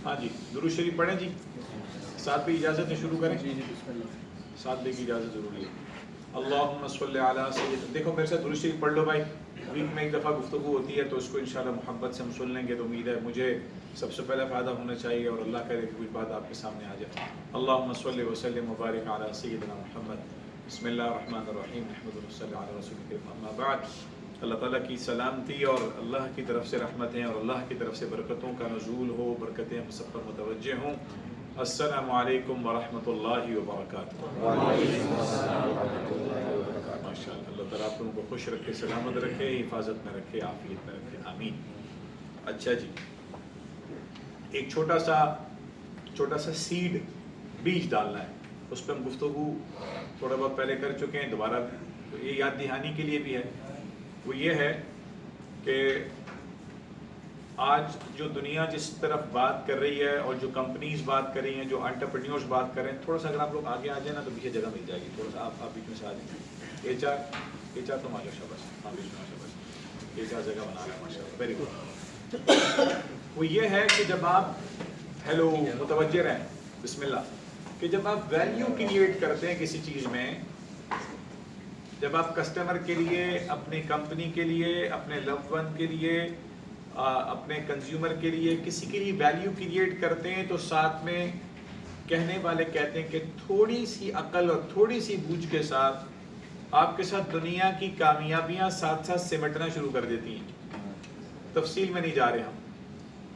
ہاں جی درود شریف پڑھیں جی. ساتھ بھی اجازت ہے شروع کریں. ساتھ بھی کی اجازت ضروری ہے. اللہم صلی علی سید. دیکھو میرے ساتھ درود شریف پڑھ لو بھائی. ویک میں ایک دفعہ گفتگو ہوتی ہے تو اس کو انشاءاللہ محبت سے ہم سن لیں گے تو امید ہے مجھے سب سے پہلے فائدہ ہونا چاہیے اور اللہ کرے کہ کوئی بات آپ کے سامنے آ جائے. اللہم صلی وسلم وبارک علی سیدنا محمد. بسم اللہ الرحمن الرحیم. نحمدہ صلی علی رسول کریم. اما بعد. اللہ تعالیٰ کی سلامتی اور اللہ کی طرف سے رحمتیں اور اللہ کی طرف سے برکتوں کا نزول ہو. برکتیں ہم سب پر متوجہ ہوں. السلام علیکم ورحمۃ اللہ وبرکاتہ. ماشاء اللہ. اللہ تعالیٰ آپ لوگوں کو خوش رکھے, سلامت رکھے, حفاظت میں رکھے, عافیت میں رکھے. آمین. اچھا جی, ایک چھوٹا سا سیڈ بیج ڈالنا ہے. اس پہ ہم گفتگو تھوڑا بہت پہلے کر چکے ہیں. دوبارہ یہ یاد دہانی کے لیے بھی ہے. وہ یہ ہے کہ آج جو دنیا جس طرف بات کر رہی ہے اور جو کمپنیز بات کر رہی ہیں, جو انٹرپرینیورز بات کر رہے ہیں, تھوڑا سا اگر آپ لوگ آگے آ جائیں نا تو پیچھے جگہ مل جائے گی. تھوڑا سا آپ بیچ میں سے آ جائیں. ایچ آر تو ماشاء اللہ بس. ہاں بیچ میں ماشاء اللہ ایچ آر جگہ بنا رہا ہے ماشاء اللہ. Very good. وہ یہ ہے کہ جب آپ ہیلو متوجہ رہیں, بسم اللہ, کہ جب آپ ویلیو کریٹ کرتے ہیں کسی چیز میں, جب آپ کسٹمر کے لیے, اپنی کمپنی کے لیے, اپنے لو ون کے لیے, اپنے کنزیومر کے لیے, کسی کے لیے ویلیو کریٹ کرتے ہیں تو ساتھ میں کہنے والے کہتے ہیں کہ تھوڑی سی عقل اور تھوڑی سی بوجھ کے ساتھ آپ کے ساتھ دنیا کی کامیابیاں ساتھ ساتھ سمٹنا شروع کر دیتی ہیں. تفصیل میں نہیں جا رہے ہم.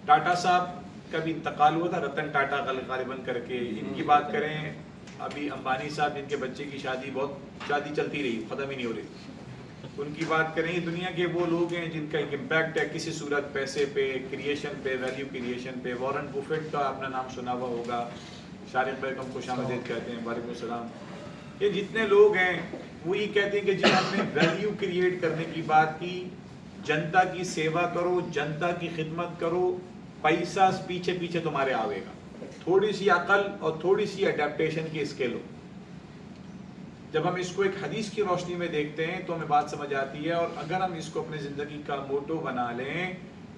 ٹاٹا صاحب کا بھی انتقال ہوا تھا, رتن ٹاٹا غالباً کر کے. ان کی بات کریں, ابھی امبانی صاحب جن کے بچے کی شادی چلتی رہی, ختم ہی نہیں ہو رہی. ان کی بات کریں, دنیا کے وہ لوگ ہیں جن کا ایک امپیکٹ ہے کسی صورت پیسے پہ, کریشن پہ, ویلیو کریشن پہ. وارن بفیٹ کا آپ نے نام سنا ہوا ہوگا. شارق بھائی کو ہم خوش آمدید کہتے ہیں, وعلیکم السلام. یہ جتنے لوگ ہیں وہ یہ کہتے ہیں کہ جی ہم نے ویلیو کریٹ کرنے کی بات کی, جنتا کی سیوا کرو, جنتا کی خدمت کرو, پیسہ پیچھے پیچھے تمہارے آوے گا. تھوڑی سی عقل اور تھوڑی سی اڈیپٹیشن کی اسکل ہو. جب ہم اس کو ایک حدیث کی روشنی میں دیکھتے ہیں تو ہمیں بات سمجھ آتی ہے, اور اگر ہم اس کو اپنی زندگی کا موٹو بنا لیں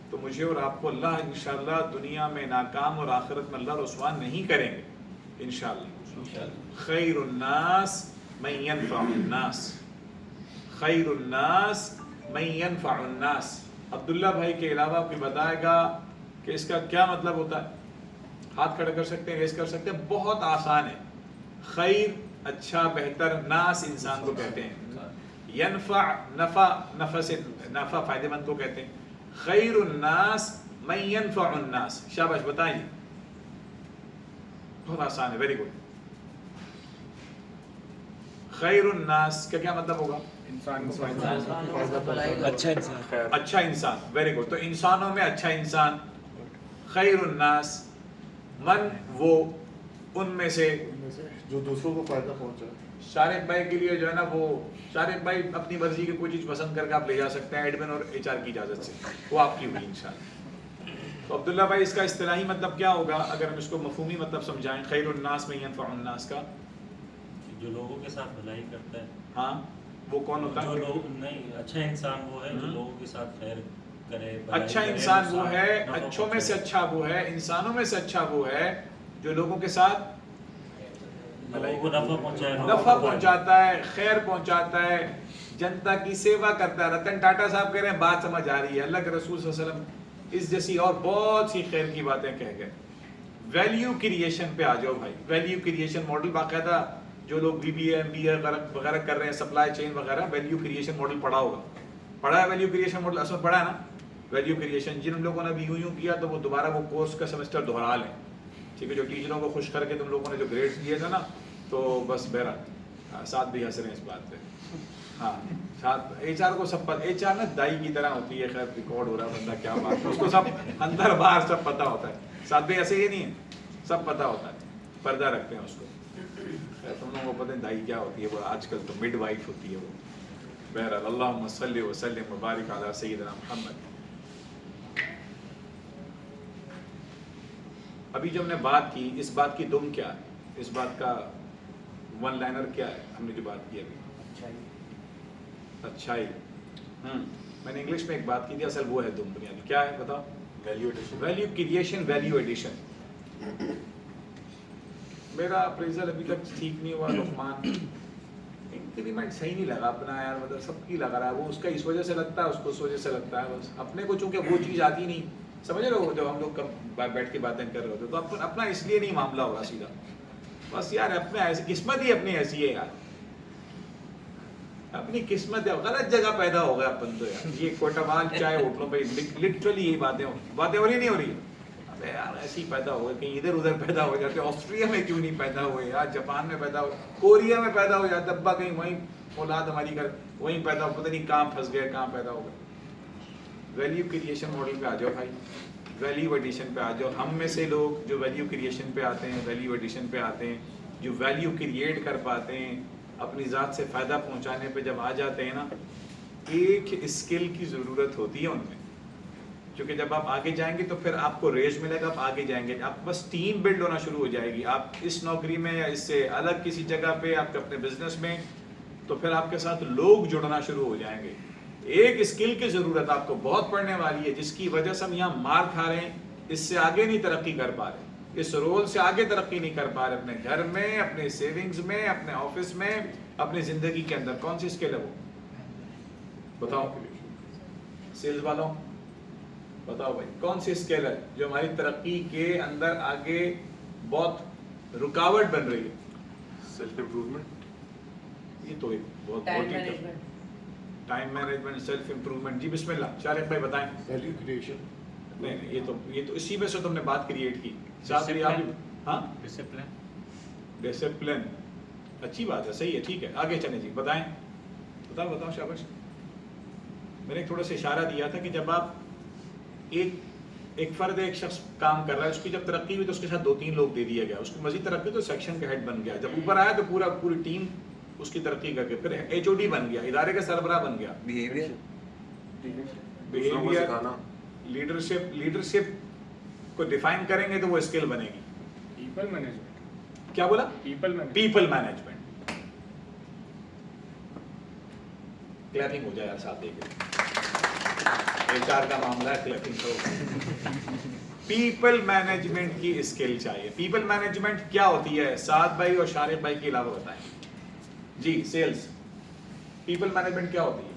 تو مجھے اور آپ کو اللہ انشاءاللہ دنیا میں ناکام اور آخرت میں اللہ رسوا نہیں کریں گے انشاءاللہ. خیر الناس من ينفع الناس, خیر الناس من ينفع الناس. عبداللہ بھائی کے علاوہ کوئی بتائے گا کہ اس کا کیا مطلب ہوتا ہے؟ ہاتھ کھڑا کر سکتے ہیں, ریز کر سکتے ہیں. بہت آسان ہے. خیر اچھا, بہتر, ناس انسان کو کہتے ہیں, ینفع نفع سے نفع فائدہ مند کو کہتے ہیں. خیر الناس من ینفع الناس. شاباش, بتائیں. بہت آسان ہے. Very good. خیر الناس کا کیا مطلب ہوگا؟ اچھا انسان. Very good. تو انسانوں میں اچھا انسان. خیر الناس من, وہ, ان میں سے جو دوسروں کو فائدہ پہنچائے. شارق بھائی کے لیے جو ہے نا, وہ شارق بھائی اپنی مرضی کی کوئی چیز پسند کر کے آپ لے جا سکتے ہیں ایڈمن اور ایچ آر کی اجازت سے, وہ آپ کی ہوئی انشاءاللہ. تو عبداللہ بھائی اس کا اصطلاحی مطلب کیا ہوگا اگر ہم اس کو مفہومی مطلب سمجھائیں؟ خیر الناس من ینفع الناس کا جو لوگوں کے ساتھ بھلائی کرتا ہے. ہاں, وہ کون ہوتا ہے؟ جو لوگ نہیں, اچھا انسان وہ ہے جو لوگوں کے ساتھ خیر کرے. اچھا انسان وہ ہے, اچھوں میں سے اچھا وہ ہے, انسانوں میں سے اچھا وہ ہے جو لوگوں کے ساتھ نفع پہنچاتا ہے, خیر پہنچاتا ہے, جنتا کی سیوا کرتا ہے. رتن ٹاٹا صاحب کہہ رہے ہیں, بات سمجھ آ رہی ہے. اللہ کے رسول صلی اللہ علیہ وسلم اس جیسی اور بہت سی خیر کی باتیں کہہ گئے. ویلیو کریشن پہ آ جاؤ بھائی. ویلیو کریشن ماڈل باقاعدہ جو لوگ B B A M B A وغیرہ کر رہے ہیں, سپلائی چین وغیرہ, ویلیو کریشن ماڈل پڑھا ہوگا. پڑھا ہے ویلیو کریشن ماڈل؟ اصل پڑھا ہے نا ویلیو کریشن. جن لوگوں نے بھی یوں کیا تو وہ دوبارہ وہ کورس کا سیمسٹر دوہرا لیں. ٹھیک ہے, جو ٹیچروں کو خوش کر کے تم لوگوں نے جو گریڈز دیے تھے نا, تو بس بہرحال ساتھ بھی ہنس رہے ہیں اس بات پہ. ہاں, ساتھ ایچ آر کو سب ایچ آر نا دائی کی طرح ہوتی ہے. خیر ریکارڈ ہو رہا ہے, بندہ کیا بات ہے, اس کو سب اندر باہر سب پتہ ہوتا ہے. ساتھ بھی ایسے ہی نہیں ہے, سب پتہ ہوتا ہے, پردہ رکھتے ہیں اس کو. خیر تم لوگوں کو پتہ ہے دائی کیا ہوتی ہے, وہ آج کل تو مڈ وائف ہوتی ہے وہ. بہرحال اللہم صلی وسلم وبارک علی سیدنا محمد. ابھی جو ہم نے بات کی, اس بات کی دم کیا ہے, اس بات کا ون لائنر کیا ہے؟ ہم نے جو بات کی ابھی اچھائی. میں نے انگلش میں ایک بات کی تھی, اصل وہ ہے دم بنیادی. کیا ہے بتاؤ؟ Value addition. Value creation, value addition. میرا اپریزل ابھی تک ٹھیک نہیں ہوا لقمان. انکریمنٹ صحیح نہیں لگا اپنا یار, مطلب سب کی لگ رہا ہے, وہ اس کا اس وجہ سے لگتا ہے, اس کو اس وجہ سے لگتا ہے, بس اپنے کو چونکہ وہ چیز آتی نہیں, سمجھ رہے ہو, جب ہم لوگ بیٹھ کے باتیں کر رہے ہوتے تو اپنا اس لیے نہیں معاملہ ہوگا سیدھا, بس یار اپنے ایسی قسمت ہی اپنی ایسی ہے یار, اپنی قسمت ہے, غلط جگہ پیدا ہو گیا اپن تو یار. یہ کوٹوال چائے ہوٹلوں پہ لٹرلی یہی باتیں ہو رہی نہیں ہو رہی, ابے یار ایسے ہی پیدا ہو گئے, کہیں ادھر ادھر پیدا ہو جاتے, آسٹریا میں کیوں نہیں پیدا ہوئے یار, جاپان میں پیدا ہوئے, کوریا میں پیدا ہو جاتے, ابا کہیں وہیں اولاد ہماری کر وہیں پیدا ہو, پتہ نہیں کہاں پھنس گئے, کہاں پیدا ہو گئے. ویلیو کریشن ماڈل پہ آ جاؤ بھائی, ویلیو ایڈیشن پہ آ جاؤ. ہم میں سے لوگ جو ویلیو کریشن پہ آتے ہیں, ویلیو ایڈیشن پہ آتے ہیں, جو ویلیو کریٹ کر پاتے ہیں, اپنی ذات سے فائدہ پہنچانے پہ جب آ جاتے ہیں نا, ایک اسکل کی ضرورت ہوتی ہے ان میں, کیونکہ جب آپ آگے جائیں گے تو پھر آپ کو ریج ملے گا, آپ آگے جائیں گے, آپ بس ٹیم بلڈ ہونا شروع ہو جائے گی. آپ اس نوکری میں یا اس سے الگ کسی جگہ پہ, آپ کے اپنے بزنس میں, تو پھر آپ کے ساتھ لوگ جڑنا شروع ہو جائیں گے. ایک اسکل کی ضرورت آپ کو بہت پڑنے والی ہے, جس کی وجہ سے ہم یہاں مار کھا رہے ہیں, اس سے آگے نہیں ترقی کر پا رہے, اس رول سے آگے ترقی نہیں کر پا رہے, اپنے گھر میں, اپنے سیونگز میں, اپنے آفس میں, اپنی زندگی کے اندر. کون سی اسکل ہے وہ بتاؤ, سیلز والوں بتاؤ بھائی, کون سی اسکل ہے جو ہماری ترقی کے اندر آگے بہت رکاوٹ بن رہی ہے؟ Self improvement. یہ تو ایک بہت ٹائم مینجمنٹ, سیلف امپروومنٹ. جی بسم اللہ, شارق بھائی بتائیں. Value creation. نہیں یہ تو اسی میں سے تم نے بات کریٹ کی. ساتھ میں آپ, ہاں ڈسپلن, اچھی بات ہے, صحیح ہے, ٹھیک ہے, آگے چلیں جی, بتائیں. بتاؤ شاباش. میں نے تھوڑا سا اشارہ دیا تھا کہ جب آپ ایک فرد, ایک شخص کام کر رہا ہے, اس کی جب ترقی ہوئی تو اس کے ساتھ 2-3 لوگ دے دیا گیا, اس کی مزید ترقی تو سیکشن کا ہیڈ بن گیا, جب اوپر آیا تو پوری ٹیم اس کی ترقی کر کے پھر ایچ او ڈی بن گیا, ادارے کا سربراہ بن گیا. بیہیویئر, لیڈرشپ کو ڈیفائن کریں گے تو وہ اسکل بنے گی. People management. کیا بولا؟ People management. کلیپنگ ہو جائے یار ساتھ دیکھ کے, ایچ آر کا معاملہ ہے, کلیپنگ تو. پیپل مینجمنٹ کی اسکل چاہیے. پیپل مینجمنٹ کیا ہوتی ہے, سعد بھائی اور شارق بھائی کے علاوہ بتائیں جی. سیلز, پیپل مینجمنٹ کیا ہوتی ہے؟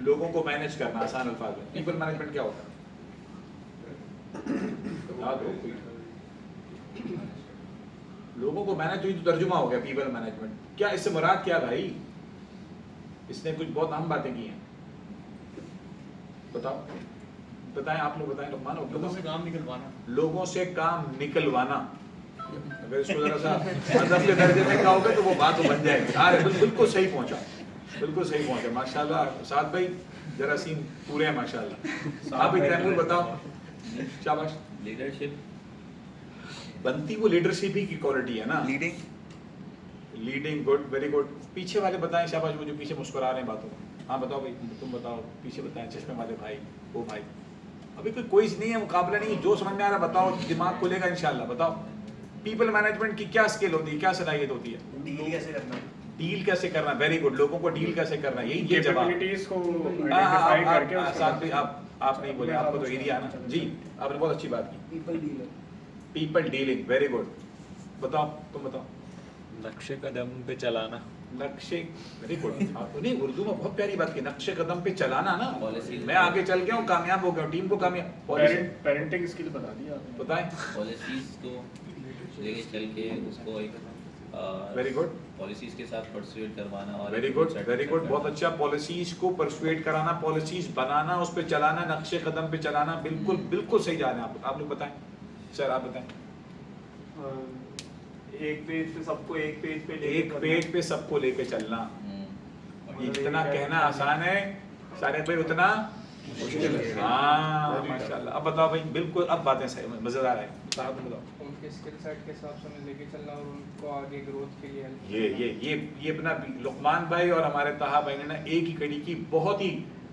لوگوں کو مینج کرنا, آسان الفاظ میں. پیپل مینجمنٹ کیا ہوتا ہے؟ لوگوں کو مینج ہوئی تو ترجمہ ہو گیا پیپل مینجمنٹ. کیا اس سے مراد کیا بھائی؟ اس نے کچھ بہت اہم باتیں کی ہیں, بتاؤ بتائیں, آپ لوگ بتائیں. لقمان, لوگوں سے کام نکلوانا. لوگوں سے کام نکلوانا. اگر اس کو ذرا سا ادب کے درجے میں کہو گے تو وہ بات بن جائے گی. بالکل صحیح پہنچا, بالکل صحیح پہنچا, ماشاء اللہ. سعد بھائی جراثیم پورے ہیں ماشاء اللہ. آپ بھی تیمور بتاؤ. شاباش. لیڈرشپ بنتی وہ لیڈرشپ ہی کی کوالٹی ہے نا. Leading, good, very good. پیچھے والے بتائیں. شاباش, وہ جو پیچھے مسکرا رہے ہیں باتوں. ہاں بتاؤ بھائی, تم بتاؤ, پیچھے بتائیں. چشمے والے بھائی, وہ بھائی, ابھی کوئی نہیں ہے, مقابلہ نہیں, جو سمجھ میں آ رہا بتاؤ, دماغ کھلے گا انشاءاللہ. بتاؤ پیپل مینجمنٹ کی کیا اسکل ہوتی ہے, کیا صلاحیت ہوتی ہے؟ ڈیل کیسے کرنا. Very good. لوگوں کو ڈیل کیسے کرنا, یہی جواب. آپ نہیں بولے, آپ کو تو ایریا نا. جی آپ نے بہت اچھی بات کی. People dealing, very good. بتاؤ, تم بتاؤ. نقشے قدم پہ چلانا. نقشے, ویری گڈ. نہیں, اردو میں بہت پیاری بات کی, نقشے قدم پہ چلانا نا. میں آگے چل گیا ہوں, کامیاب ہو گیا ہوں, ٹیم کو کامیاب. پیرنٹنگ اسکل بتا دیا آپ نے. بتائیں. پالیسیز کو لے کے چل کے اس کو ایک ویری گڈ. پالیسیز کے ساتھ پرسویٹ کروانا. اور ویری گڈ, ویری گڈ, بہت اچھا. پالیسیز کو پرسویٹ کرانا, پالیسیز بنانا, اس پہ چلانا, نقشے قدم پہ چلانا. بالکل بالکل صحیح جا رہے ہیں آپ لوگ. بتائیں سر, آپ بتائیں. ایک پیج پہ سب کو ایک پیج پہ سب کو لے کے چلنا. اتنا کہنا آسان ہے شارق بھائی, اتنا مشکل ہے. ہاں ماشاء اللہ. اب بتاؤ بھائی, بالکل اب باتیں صحیح مزیدار ہے. بتاؤ. ان کے اسکل سیٹ کے حساب سے انہیں لے کے چلنا اور ان کو آگے گروتھ کے لیے یہ اپنا لقمان بھائی اور ہمارے طہا بھائی نے نا ایک ہی کڑی کی بہت ہی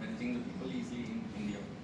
Managing the people easily in India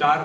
4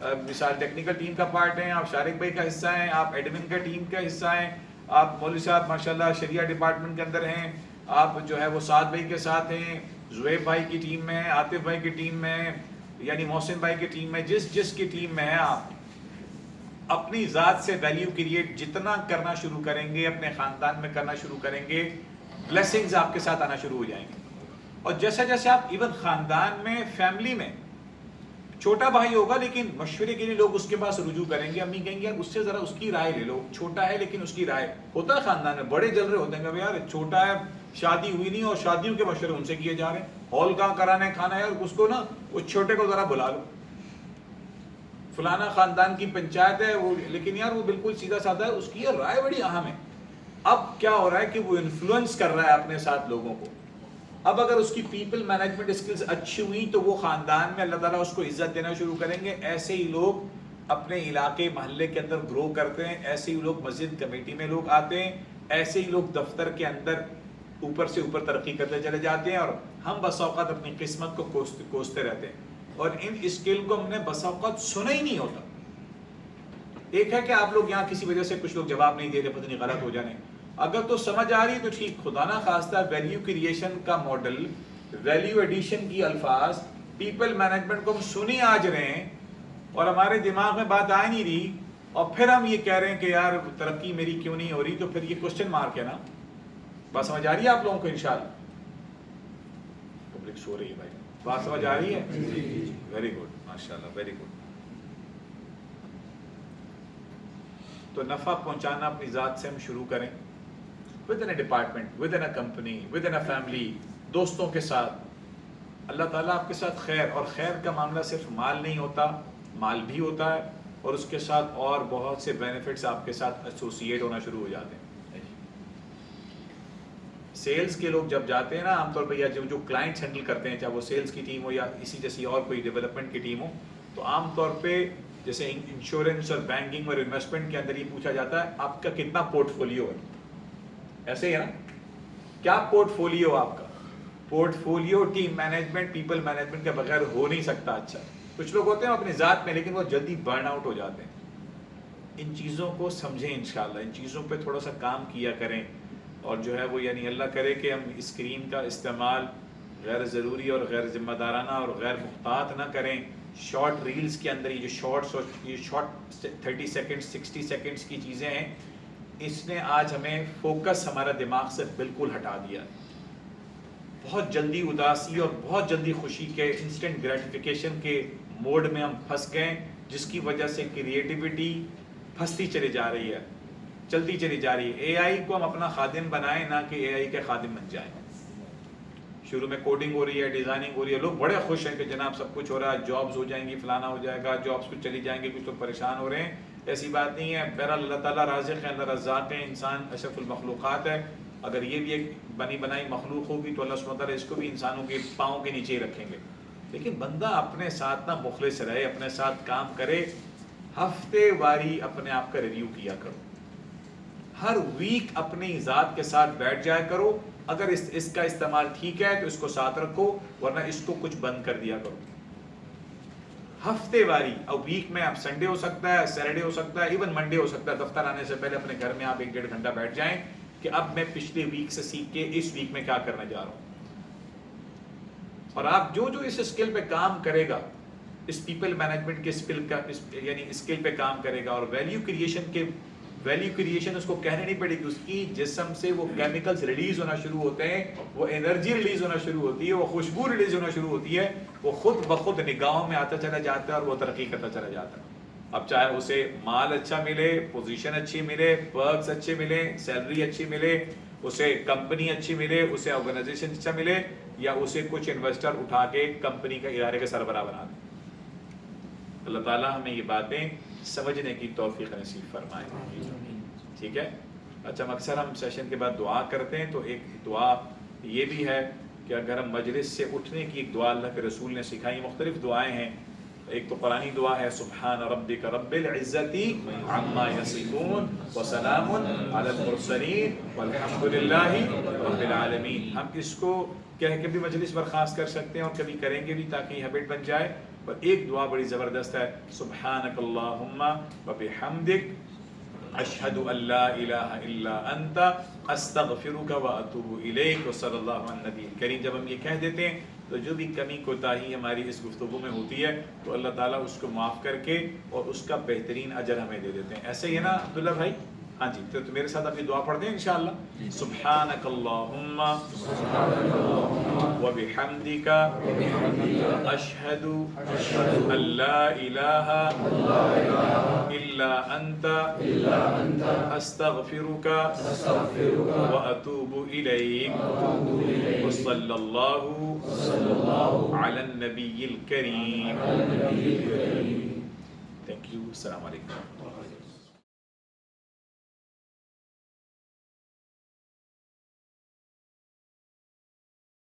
مثال ٹیکنیکل ٹیم کا پارٹ ہیں، آپ شارق بھائی کا حصہ ہیں، آپ ایڈمن کا ٹیم کا حصہ ہیں، آپ مولوی صاحب ماشاءاللہ شریعہ ڈپارٹمنٹ کے اندر ہیں، آپ جو ہے وہ سعد بھائی کے ساتھ ہیں، زہیب بھائی کی ٹیم میں ہیں، عاطف بھائی کی ٹیم میں ہیں، یعنی محسن بھائی کی ٹیم میں، جس کی ٹیم میں ہیں آپ اپنی ذات سے ویلیو کریٹ جتنا کرنا شروع کریں گے، اپنے خاندان میں کرنا شروع کریں گے، بلیسنگز آپ کے ساتھ آنا شروع ہو جائیں گے. اور جیسے جیسے آپ ایون خاندان میں، فیملی میں، چھوٹا بھائی ہوگا لیکن مشورے کے لیے لوگ اس کے پاس رجوع کریں گے، امی کہیں گے یار اس سے ذرا اس کی رائے لے لو، چھوٹا ہے لیکن اس کی رائے ہوتا ہے خاندان میں، بڑے جل رہے ہوتے ہیں کہ یار چھوٹا ہے، شادی ہوئی نہیں اور شادیوں کے مشورے ان سے کیے جا رہے ہیں، ہال کہاں کرانا ہے، کھانا ہے، یار اس کو نا اس چھوٹے کو ذرا بلا لو، فلانا خاندان کی پنچایت ہے وہ، لیکن یار وہ بالکل سیدھا سادہ ہے، اس کی یہ رائے بڑی اہم ہے. اب کیا ہو رہا ہے کہ وہ انفلوئنس کر رہا ہے اپنے ساتھ لوگوں کو. اب اگر اس کی پیپل مینجمنٹ اسکلز اچھی ہوئی تو وہ خاندان میں اللہ تعالیٰ اس کو عزت دینا شروع کریں گے. ایسے ہی لوگ اپنے علاقے محلے کے اندر گرو کرتے ہیں، ایسے ہی لوگ مسجد کمیٹی میں لوگ آتے ہیں، ایسے ہی لوگ دفتر کے اندر اوپر سے اوپر ترقی کرتے چلے جاتے ہیں. اور ہم بس اوقات اپنی قسمت کو کوستے رہتے ہیں اور ان اسکل کو ہم نے بس اوقات سنا ہی نہیں ہوتا. ایک ہے کہ آپ لوگ یہاں کسی وجہ سے کچھ لوگ جواب نہیں دے رہے، پتہ نہیں غلط ہو جانے، اگر تو سمجھ آ رہی ہے تو ٹھیک، خدا نہ خواستہ ویلیو کریشن کا ماڈل، ویلیو ایڈیشن کی الفاظ، پیپل مینجمنٹ کو ہم سنی آج رہے ہیں اور ہمارے دماغ میں بات آ نہیں رہی، اور پھر ہم یہ کہہ رہے ہیں کہ یار ترقی میری کیوں نہیں ہو رہی، تو پھر یہ کوشچن مارک ہے نا. بات سمجھ آ رہی ہے آپ لوگوں کو؟ انشاءاللہ پبلک سو رہی ہے بھائی، بات سمجھ آ رہی ہے؟ ویری گڈ، ماشاءاللہ، ویری گڈ. تو نفع پہنچانا اپنی ذات سے ہم شروع کریں، with in a department, with in a company, with in a family, دوستوں کے ساتھ. اللہ تعالیٰ آپ کے ساتھ خیر، اور خیر کا معاملہ صرف مال نہیں ہوتا، مال بھی ہوتا ہے اور اس کے ساتھ اور بہت سے بینیفٹس آپ کے ساتھ ایسوسیٹ ہونا شروع ہو جاتے ہیں. سیلز کے لوگ جب جاتے ہیں نا عام طور پہ، یا جو کلائنٹس ہینڈل کرتے ہیں، چاہے وہ سیلز کی ٹیم ہو یا اسی جیسی اور کوئی ڈیولپمنٹ کی ٹیم ہو، تو عام طور پہ جیسے انشورنس اور بینکنگ اور انویسٹمنٹ کے اندر یہ پوچھا جاتا ہے آپ کا کتنا پورٹ فولیو ہے. ایسے ہی ہے نا، کیا پورٹ فولیو آپ کا؟ Port folio team management, people management کے بغیر ہو نہیں سکتا. اچھا، کچھ لوگ ہوتے ہیں اپنی ذات میں لیکن وہ جلدی برن آؤٹ ہو جاتے ہیں. ان چیزوں کو سمجھیں انشاءاللہ، ان چیزوں پہ تھوڑا سا کام کیا کریں، اور جو ہے وہ یعنی اللہ کرے کہ ہم اسکرین کا استعمال غیر ضروری اور غیر ذمہ دارانہ اور غیر محتاط نہ کریں. شارٹ ریلز کے اندر یہ جو شارٹس اور یہ شارٹ 30 سیکنڈ 60 سیکنڈس کی چیزیں ہیں، اس نے آج ہمیں فوکس ہمارا دماغ سے بالکل ہٹا دیا. بہت جلدی اداسی اور بہت جلدی خوشی کے انسٹنٹ گریٹیفیکیشن کے موڈ میں ہم پھنس گئے، جس کی وجہ سے کریٹیوٹی پھنستی چلی جا رہی ہے، چلتی چلی جا رہی ہے. اے آئی کو ہم اپنا خادم بنائیں، نہ کہ اے آئی کے خادم بن جائیں. شروع میں کوڈنگ ہو رہی ہے، ڈیزائننگ ہو رہی ہے، لوگ بڑے خوش ہیں کہ جناب سب کچھ ہو رہا ہے، جابز ہو جائیں گی، فلانا ہو جائے گا، جابز کچھ چلی جائیں گے. کچھ لوگ پریشان ہو رہے ہیں، ایسی بات نہیں ہے. بہرحال اللہ تعالیٰ رازق ہے، اللہ رزاق ہے، انسان اشرف المخلوقات ہے. اگر یہ بھی ایک بنی بنائی مخلوق ہوگی تو اللہ سبحانہ وتعالیٰ اس کو بھی انسانوں کے پاؤں کے نیچے ہی رکھیں گے. لیکن بندہ اپنے ساتھ نہ مخلص رہے، اپنے ساتھ کام کرے. ہفتے واری اپنے آپ کا ریویو کیا کرو، ہر ویک اپنی ذات کے ساتھ بیٹھ جایا کرو. اگر اس کا استعمال ٹھیک ہے تو اس کو ساتھ رکھو، ورنہ اس کو کچھ بند کر دیا کرو. ہفتے واری، اور ویک میں اب سنڈے ہو سکتا ہے، سیٹرڈے ہو سکتا ہے، ایون منڈے ہو سکتا ہے. دفتر آنے سے پہلے اپنے گھر میں آپ 1-1.5 گھنٹہ بیٹھ جائیں کہ اب میں پچھلے ویک سے سیکھ کے اس ویک میں کیا کرنے جا رہا ہوں. اور آپ جو اس اسکل پہ کام کرے گا، اس پیپل مینجمنٹ کے اسکل کا یعنی اسکل پہ کام کرے گا، اور ویلیو کریشن اس کو کہنے نہیں پڑے گی، اس کی جسم سے وہ کیمیکلز ریلیز ہونا شروع ہوتے ہیں، وہ انرجی ریلیز ہونا شروع ہوتی ہے، وہ خوشبو ریلیز ہونا شروع ہوتی ہے، وہ خود بخود نگاہوں میں آتا چلا جاتا ہے اور وہ ترقی کرتا چلا جاتا ہے. اب چاہے اسے مال اچھا ملے، پوزیشن اچھی ملے، پرکس اچھے ملے، سیلری اچھی ملے، اسے کمپنی اچھی ملے، اسے آرگنائزیشن اچھا ملے، یا اسے کچھ انویسٹر اٹھا کے کمپنی کا ادارے کا سربراہ بنا دیں. اللہ تعالیٰ ہمیں یہ باتیں سمجھنے کی توفیق نصیب فرمائے. ٹھیک ہے. اچھا، اکثر ہم سیشن کے بعد دعا کرتے ہیں، تو ایک دعا یہ بھی ہے کہ اگر ہم مجلس سے اٹھنے کی ایک دعا اللہ کے رسول نے سکھائی. مختلف دعائیں ہیں. ایک تو قرآنی دعا ہے، سبحان ربک رب العزت عما یصفون وسلام علی المرسلین والحمد للہ رب العالمین. ہم اس کو کہہ کے بھی مجلس برخاست کر سکتے ہیں اور کبھی کریں گے بھی تاکہ یہ ہیبٹ بن جائے. پر ایک دعا بڑی زبردست ہے، سبحانک اللہم و بحمدک اشہد ان لا الہ الا انت استغفرک و اتوب الیک و صلی اللہ علیہ النبی الکریم. جب ہم یہ کہہ دیتے ہیں تو جو بھی کمی کوتاہی ہماری اس گفتگو میں ہوتی ہے تو اللہ تعالیٰ اس کو معاف کر کے اور اس کا بہترین اجر ہمیں دے دیتے ہیں. ایسے ہی ہے نا عبداللہ بھائی؟ ہاں جی، تو میرے ساتھ آپ یہ دعا پڑھ دیں انشاءاللہ. سبحانک اللہم و بحمدک اشہد ان لا الہ الا انت استغفرک و اتوب الیک وصلی اللہ علی النبی الکریم. Thank you. السلام علیکم.